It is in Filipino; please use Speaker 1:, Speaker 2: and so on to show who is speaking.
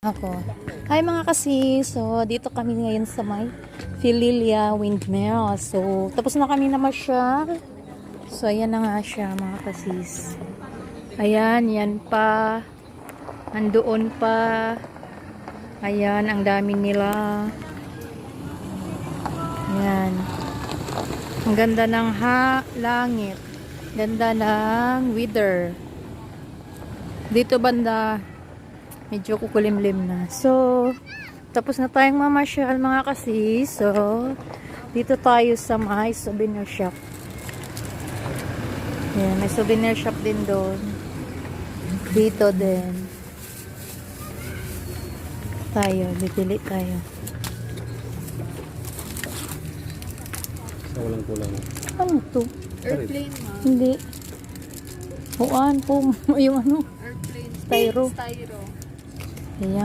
Speaker 1: Ako. Hi mga kasi. So, dito kami ngayon sa may Phililia Windmill. So, tapos na kami namasyal. So, ayan na nga siya mga kasis. Ayan, yan pa. Andoon pa. Ayan, ang dami nila. Ayan. Ang ganda ng langit. Ganda ng weather. Dito banda, medyo kukulimlim na. So, tapos na tayong mamasyal mga kasi. So, dito tayo sa may souvenir shop. Ayan, may souvenir shop din doon. Dito din. Bibili tayo.
Speaker 2: Sa walang kulang.
Speaker 1: Ano to?
Speaker 3: Airplane ma.
Speaker 1: Hindi. Huwaan po. Yung ano?
Speaker 3: Airplane.
Speaker 1: Styro.
Speaker 3: Styro.
Speaker 1: Ayan.